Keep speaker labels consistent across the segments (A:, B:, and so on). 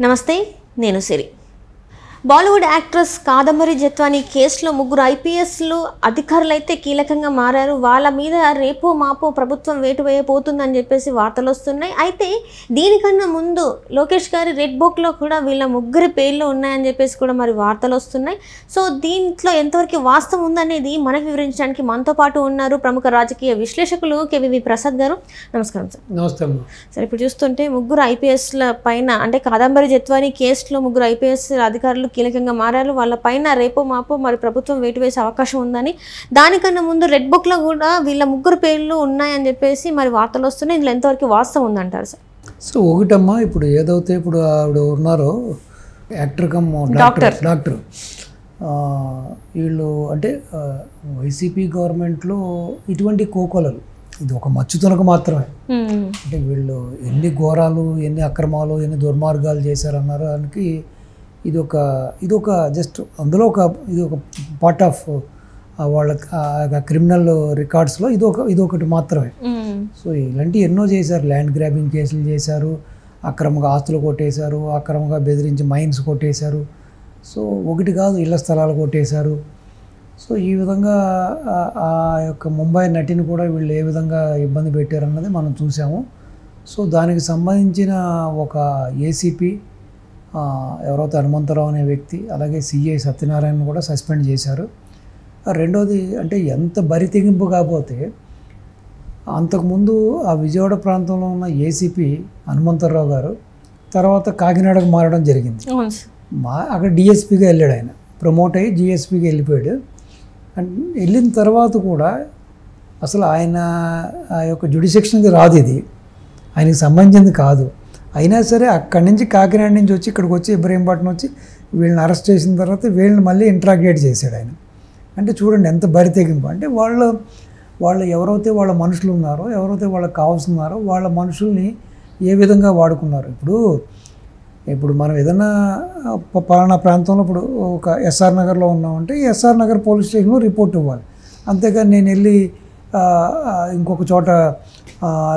A: నమస్తే, నేను సిరి. బాలీవుడ్ యాక్ట్రెస్ కాదంబరి జత్వానీ కేసులో ముగ్గురు ఐపీఎస్లు అధికారులు అయితే కీలకంగా మారారు. వాళ్ళ మీద రేపో మాపో ప్రభుత్వం వేటు వేయబోతుందని చెప్పేసి వార్తలు వస్తున్నాయి. అయితే దీనికన్నా ముందు లోకేష్ గారి రెడ్ బుక్లో కూడా వీళ్ళ ముగ్గురి పేర్లు ఉన్నాయని చెప్పేసి కూడా మరి వార్తలు వస్తున్నాయి. సో దీంట్లో ఎంతవరకు వాస్తవం ఉందనేది మనకు వివరించడానికి మనతో పాటు ఉన్నారు ప్రముఖ రాజకీయ విశ్లేషకులు కేవీవి ప్రసాద్ గారు. నమస్కారం సార్.
B: నమస్తే.
A: సార్, ఇప్పుడు చూస్తుంటే ముగ్గురు ఐపీఎస్ల పైన అంటే కాదంబరి జత్వానీ కేసులో ముగ్గురు ఐపీఎస్ అధికారులు కీలకంగా మారారు. వాళ్ళ పైన రేపో మాపో మరి ప్రభుత్వం వేటు వేసే అవకాశం ఉందని, దానికన్నా ముందు రెడ్ బుక్లో కూడా వీళ్ళ ముగ్గురు పేర్లు ఉన్నాయని చెప్పేసి మరి వార్తలు వస్తున్నాయి. ఇందులో ఎంతవరకు వాస్తవం ఉందంటారు సార్?
B: సో ఒకటమ్మా, ఇప్పుడు ఏదైతే ఇప్పుడు ఆవిడ ఉన్నారో యాక్టర్ కమ్ డాక్టర్ వీళ్ళు అంటే వైసీపీ గవర్నమెంట్లో ఇటువంటి కోకొలలు, ఇది ఒక మచ్చుతునకు మాత్రమే. అంటే వీళ్ళు ఎన్ని ఘోరాలు, ఎన్ని అక్రమాలు, ఎన్ని దుర్మార్గాలు చేశారన్నారు. దానికి ఇది ఒక జస్ట్ అందులో ఇది ఒక పార్ట్ ఆఫ్ వాళ్ళ క్రిమినల్ రికార్డ్స్లో ఇదొకటి మాత్రమే. సో ఇలాంటివి ఎన్నో చేశారు. ల్యాండ్ గ్రాబింగ్ కేసులు చేశారు, అక్రమంగా ఆస్తులు కొట్టేశారు, అక్రమంగా బెదిరించి మైన్స్ కొట్టేశారు. సో ఒకటి కాదు, ఇళ్ల స్థలాలు కొట్టేశారు. సో ఈ విధంగా ఆ యొక్క ముంబై నటిని కూడా వీళ్ళు ఏ విధంగా ఇబ్బంది పెట్టారన్నది మనం చూసాము. సో దానికి సంబంధించిన ఒక ఏసీపీ ఎవరైతే హనుమంతరావు అనే వ్యక్తి, అలాగే సిఐ సత్యనారాయణ కూడా సస్పెండ్ చేశారు. రెండోది అంటే ఎంత బరి తెగింపు కాకపోతే, అంతకుముందు ఆ విజయవాడ ప్రాంతంలో ఉన్న ఏసీపీ హనుమంతరావు గారు తర్వాత కాకినాడకు మారడం జరిగింది. అక్కడ డిఎస్పీగా వెళ్ళాడు. ఆయన ప్రమోట్ అయ్యి డిఎస్పీగా వెళ్ళిపోయాడు. అండ్ వెళ్ళిన తర్వాత కూడా అసలు ఆయన ఆ యొక్క జ్యుడిషిక్షన్కి రాదు, ఇది ఆయనకి సంబంధించింది కాదు. అయినా సరే అక్కడి నుంచి కాకినాడ నుంచి వచ్చి ఇక్కడికి వచ్చి ఇబ్రహీంపట్నం వచ్చి వీళ్ళని అరెస్ట్ చేసిన తర్వాత వీళ్ళని మళ్ళీ ఇంట్రాగేట్ చేశాడు ఆయన. అంటే చూడండి ఎంత బరి తెగింపు. అంటే వాళ్ళు ఎవరైతే వాళ్ళ మనుషులు ఉన్నారో, ఎవరైతే వాళ్ళకి కావాల్సిన్నారో వాళ్ళ మనుషుల్ని ఏ విధంగా వాడుకున్నారు. ఇప్పుడు మనం ఏదైనా పలానా ప్రాంతంలో ఇప్పుడు ఒక ఎస్ఆర్ నగర్లో ఉన్నామంటే ఎస్ఆర్ నగర్ పోలీస్ స్టేషన్లో రిపోర్ట్ ఇవ్వాలి. అంతేగాని నేను వెళ్ళి ఇంకొక చోట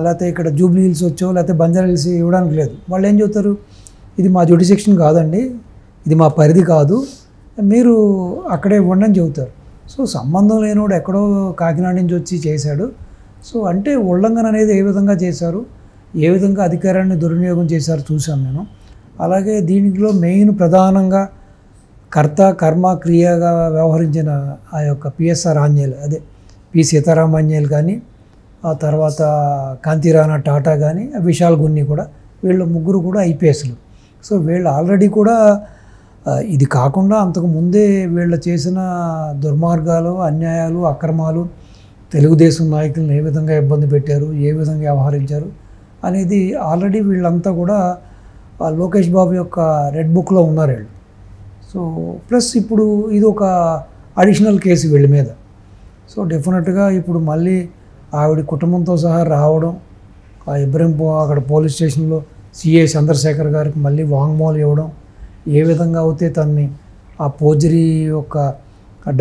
B: లేకపోతే ఇక్కడ జూబ్లీ హిల్స్ వచ్చో లేకపోతే బంజారా హిల్స్ ఇవ్వడానికి లేదు. వాళ్ళు ఏం చెప్తారు, ఇది మా జ్యుడిషిక్షన్ కాదండి, ఇది మా పరిధి కాదు, మీరు అక్కడే ఇవ్వండి అని చెబుతారు. సో సంబంధం లేనివాడు ఎక్కడో కాకినాడ నుంచి వచ్చి చేశాడు. సో అంటే ఉల్లంఘన అనేది ఏ విధంగా చేశారు, ఏ విధంగా అధికారాన్ని దుర్వినియోగం చేశారు చూశాను నేను. అలాగే దీనిలో మెయిన్ ప్రధానంగా కర్త కర్మ క్రియగా వ్యవహరించిన ఆ యొక్క పిఎస్ఆర్ ఆంజనేయులు, అదే పి సీతారామాంజనేయులు కానీ, ఆ తర్వాత కాంతిరాణా టాటా కానీ, విశాల్ గున్ని కూడా, వీళ్ళు ముగ్గురు కూడా ఐపీఎస్లు. సో వీళ్ళు ఆల్రెడీ కూడా ఇది కాకుండా అంతకు ముందే వీళ్ళు చేసిన దుర్మార్గాలు, అన్యాయాలు, అక్రమాలు, తెలుగుదేశం నాయకులను ఏ విధంగా ఇబ్బంది పెట్టారు, ఏ విధంగా వ్యవహరించారు అనేది ఆల్రెడీ వీళ్ళంతా కూడా లోకేష్ బాబు యొక్క రెడ్ బుక్లో ఉన్నారు వీళ్ళు. సో ప్లస్ ఇప్పుడు ఇది ఒక అడిషనల్ కేసు వీళ్ళ మీద. సో డెఫినెట్గా ఇప్పుడు మళ్ళీ ఆవిడ కుటుంబంతో సహా రావడం, ఆ అక్కడ పోలీస్ స్టేషన్లో సిఐ చంద్రశేఖర్ గారికి మళ్ళీ వాంగ్మూలం ఇవ్వడం, ఏ విధంగా అయితే తనని ఆ పోజరీ యొక్క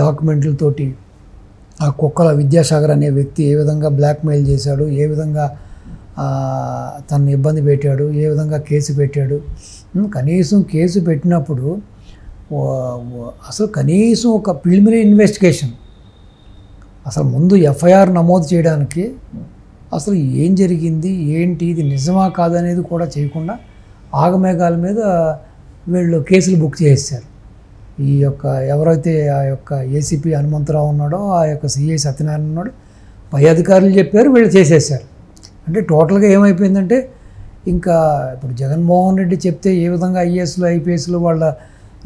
B: డాక్యుమెంట్లతోటి ఆ కుక్కల విద్యాసాగర్ అనే వ్యక్తి ఏ విధంగా బ్లాక్మెయిల్ చేశాడు, ఏ విధంగా తనని ఇబ్బంది పెట్టాడు, ఏ విధంగా కేసు పెట్టాడు. కనీసం కేసు పెట్టినప్పుడు అసలు కనీసం ఒక ప్రిలిమినరీ ఇన్వెస్టిగేషన్, అసలు ముందు ఎఫ్ఐఆర్ నమోదు చేయడానికి అసలు ఏం జరిగింది, ఏంటి, ఇది నిజమా కాదనేది కూడా చేయకుండా ఆగమేఘాల మీద వీళ్ళు కేసులు బుక్ చేసేసారు. ఈ యొక్క ఎవరైతే ఆ యొక్క ఏసీపీ హనుమంతరావు ఉన్నాడో, ఆ యొక్క సిఐ సత్యనారాయణ ఉన్నాడో, పై అధికారులు చెప్పారు, వీళ్ళు చేసేసారు. అంటే టోటల్గా ఏమైపోయిందంటే, ఇంకా ఇప్పుడు జగన్మోహన్ రెడ్డి చెప్తే ఏ విధంగా ఐఏఎస్లు ఐపీఎస్లు వాళ్ళ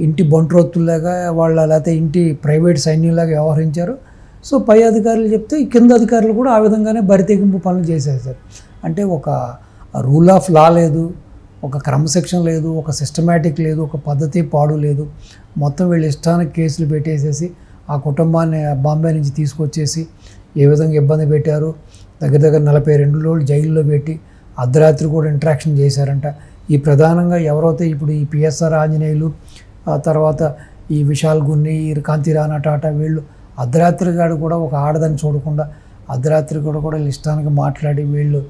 B: ఇంటి బంట్రోత్తులాగా, వాళ్ళ లేకపోతే ఇంటి ప్రైవేట్ సైన్యంలాగా వ్యవహరించారు. సో పై అధికారులు చెప్తే ఈ కింద అధికారులు కూడా ఆ విధంగానే బరితెగింపు పనులు చేసేసారు. అంటే ఒక రూల్ ఆఫ్ లా లేదు, ఒక క్రమశిక్షణ లేదు, ఒక సిస్టమేటిక్ లేదు, ఒక పద్ధతి పాడు లేదు. మొత్తం వీళ్ళు ఇష్టానికి కేసులు పెట్టేసేసి ఆ కుటుంబాన్ని బాంబే నుంచి తీసుకొచ్చేసి ఏ విధంగా ఇబ్బంది పెట్టారు. దగ్గర 42 రోజులు జైల్లో పెట్టి అర్ధరాత్రి కూడా ఇంట్రాక్షన్ చేశారంట. ఈ ప్రధానంగా ఎవరైతే ఇప్పుడు ఈ పిఎస్ఆర్ ఆంజనేయులు, ఆ తర్వాత ఈ విశాల్ గున్ని, కాంతిరాణా టాటా, వీళ్ళు అర్ధరాత్రి గాడు కూడా ఒక ఆడదని చూడకుండా అర్ధరాత్రి కూడా ఇష్టానికి మాట్లాడి వీళ్ళు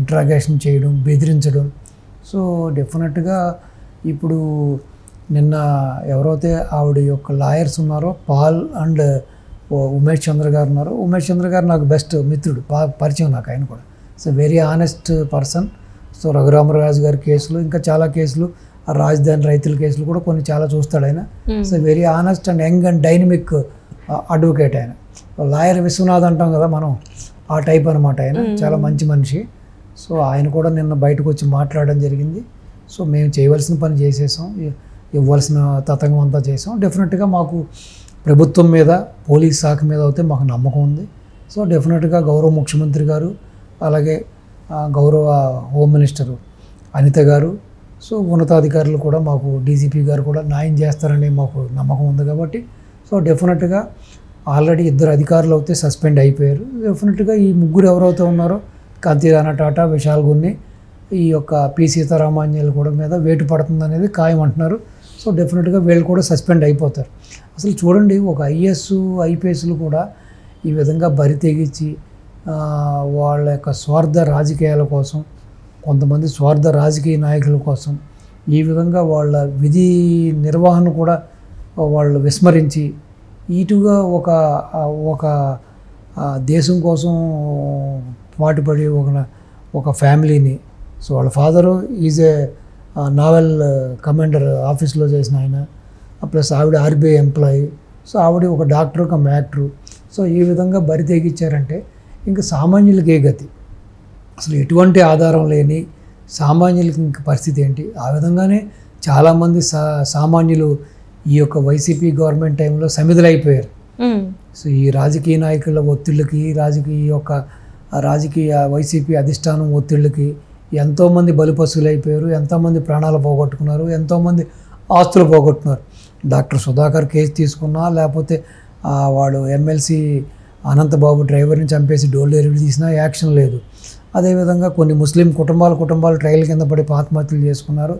B: ఇంట్రాగేషన్ చేయడం, బెదిరించడం. సో డెఫినెట్గా ఇప్పుడు నిన్న ఎవరైతే ఆవిడ యొక్క లాయర్స్ ఉన్నారో పాల్ అండ్ ఉమేష్ చంద్ర గారు ఉన్నారో, ఉమేష్ చంద్ర గారు నాకు బెస్ట్ మిత్రుడు, బాగా పరిచయం నాకు ఆయన కూడా. So very honest person. So Raghuramaraju గారి కేసులు, ఇంకా చాలా కేసులు, రాజధాని రైతుల కేసులు కూడా కొన్ని చాలా చూస్తాడు ఆయన. So very honest and young and dynamic advocate ఆయన. లాయర్ విశ్వనాథ్ అంటాం కదా మనం, ఆ టైప్ అనమాట ఆయన. చాలా మంచి మనిషి. సో ఆయన కూడా నిన్న బయటకు వచ్చి మాట్లాడడం జరిగింది. సో మేము చేయవలసిన పని చేసేసాం, ఇవ్వాల్సిన తతంగం అంతా చేసాం. డెఫినెట్గా మాకు ప్రభుత్వం మీద, పోలీస్ శాఖ మీద అయితే మాకు నమ్మకం ఉంది. సో డెఫినెట్గా గౌరవ ముఖ్యమంత్రి గారు, అలాగే గౌరవ హోమ్ మినిస్టరు అనిత గారు, సో ఉన్నతాధికారులు కూడా, మాకు డీజీపీ గారు కూడా న్యాయం చేస్తారని మాకు నమ్మకం ఉంది. కాబట్టి సో డెఫినెట్గా ఆల్రెడీ 2 అధికారులు అయితే సస్పెండ్ అయిపోయారు. డెఫినెట్గా ఈ 3 ఎవరైతే ఉన్నారో, కాంతిరాణా టాటా, విశాల్ గున్ని, ఈ యొక్క పి సీతారామాంజనేయులు కూడా మీద వేటు పడుతుంది అనేది ఖాయం అంటున్నారు. సో డెఫినెట్గా వీళ్ళు కూడా సస్పెండ్ అయిపోతారు. అసలు చూడండి, ఒక ఐఏఎస్ ఐపీఎస్లు కూడా ఈ విధంగా బరి తెగించి వాళ్ళ యొక్క స్వార్థ రాజకీయాల కోసం, కొంతమంది స్వార్థ రాజకీయ నాయకుల కోసం ఈ విధంగా వాళ్ళ విధి నిర్వహణ కూడా వాళ్ళు విస్మరించి ఇటుగా ఒక దేశం కోసం పాటుపడి ఒక ఫ్యామిలీని, సో వాళ్ళ father is a naval commander ఆఫీస్లో చేసిన ఆయన, ప్లస్ ఆవిడ ఆర్బీఐ ఎంప్లాయీ, సో ఆవిడ ఒక డాక్టర్, ఒక యాక్టరు. సో ఈ విధంగా బరి తెగించారంటే ఇంకా సామాన్యులకి ఏ గతి? అసలు ఎటువంటి ఆధారం లేని సామాన్యులకి ఇంక పరిస్థితి ఏంటి? ఆ విధంగానే చాలామంది సామాన్యులు ఈ యొక్క వైసీపీ గవర్నమెంట్ టైంలో సమిధులైపోయారు. సో ఈ రాజకీయ నాయకుల ఒత్తిళ్ళకి, రాజకీయ వైసీపీ అధిష్టానం ఒత్తిళ్ళకి ఎంతోమంది బలిపశువులు అయిపోయారు, ఎంతోమంది ప్రాణాలు పోగొట్టుకున్నారు, ఎంతోమంది ఆస్తులు పోగొట్టుకున్నారు. డాక్టర్ సుధాకర్ కేసు తీసుకున్నా, లేకపోతే వాడు ఎమ్మెల్సీ అనంతబాబు డ్రైవర్ని చంపేసి డోర్ డెలివరీ తీసినా యాక్షన్ లేదు. అదేవిధంగా కొన్ని ముస్లిం కుటుంబాలు ట్రయల్ కింద పడి ఆత్మహత్యలు చేసుకున్నారు.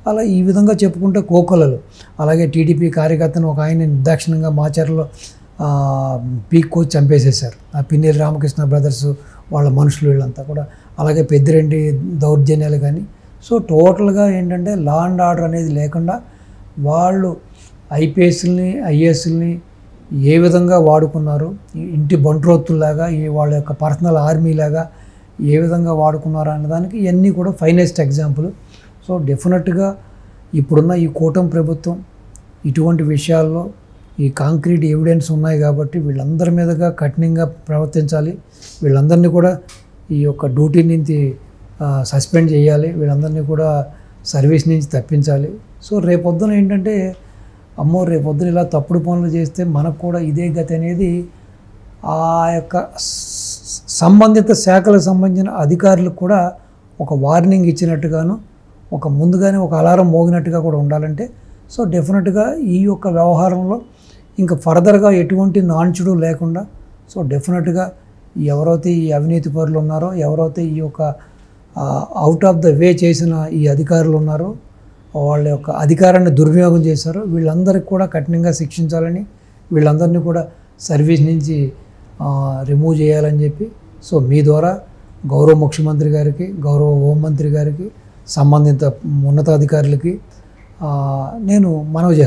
B: అలా ఈ విధంగా చెప్పుకుంటే కోకొల్లలు. అలాగే టీడీపీ కార్యకర్తను ఒక ఆయన నిర్దాక్షిణ్యంగా మాచర్లో పీక్కోచి చంపేసేశారు. ఆ పిన్నెల్లి రామకృష్ణ బ్రదర్స్ వాళ్ళ మనుషులు వీళ్ళంతా కూడా. అలాగే పెద్దిరెడ్డి దౌర్జన్యాలు కానీ. సో టోటల్గా ఏంటంటే లా అండ్ ఆర్డర్ అనేది లేకుండా వాళ్ళు ఐపీఎస్ని, ఐఏఎస్ని ఏ విధంగా వాడుకున్నారు, ఇంటి బంట్రోత్తుల్లాగా, వాళ్ళ యొక్క పర్సనల్ ఆర్మీలాగా ఏ విధంగా వాడుకున్నారు అన్నదానికి ఇవన్నీ కూడా ఫైనెస్ట్ ఎగ్జాంపుల్. సో డెఫినెట్గా ఇప్పుడున్న ఈ కూటమి ప్రభుత్వం ఇటువంటి విషయాల్లో ఈ కాంక్రీట్ ఎవిడెన్స్ ఉన్నాయి కాబట్టి వీళ్ళందరి మీదుగా కఠినంగా ప్రవర్తించాలి. వీళ్ళందరినీ కూడా ఈ యొక్క డ్యూటీ నుంచి సస్పెండ్ చేయాలి. వీళ్ళందరినీ కూడా సర్వీస్ నుంచి తప్పించాలి. సో రేపొద్దున ఏంటంటే, అమ్మో రేపొద్దున ఇలా తప్పుడు పనులు చేస్తే మనకు కూడా ఇదే గతి అనేది ఆ యొక్క సంబంధిత శాఖలకు సంబంధించిన అధికారులకు కూడా ఒక వార్నింగ్ ఇచ్చినట్టుగాను, ముందుగానే ఒక అలారం మోగినట్టుగా కూడా ఉండాలంటే, సో డెఫినెట్గా ఈ యొక్క వ్యవహారంలో ఇంకా ఫర్దర్గా ఎటువంటి నాన్చుడు లేకుండా, సో డెఫినెట్గా ఎవరైతే ఈ అవినీతి పరులు ఉన్నారో, ఎవరైతే ఈ యొక్క అవుట్ ఆఫ్ ద వే చేసిన ఈ అధికారులు ఉన్నారో, వాళ్ళ యొక్క అధికారాన్ని దుర్వినియోగం చేశారో వీళ్ళందరికీ కూడా కఠినంగా శిక్షించాలని, వీళ్ళందరినీ కూడా సర్వీస్ నుంచి రిమూవ్ చేయాలని చెప్పి, సో మీ ద్వారా గౌరవ ముఖ్యమంత్రి గారికి, గౌరవ హోంమంత్రి గారికి, సంబంధిత ఉన్నతాధికారులకి నేను మనవి చేస్తాను.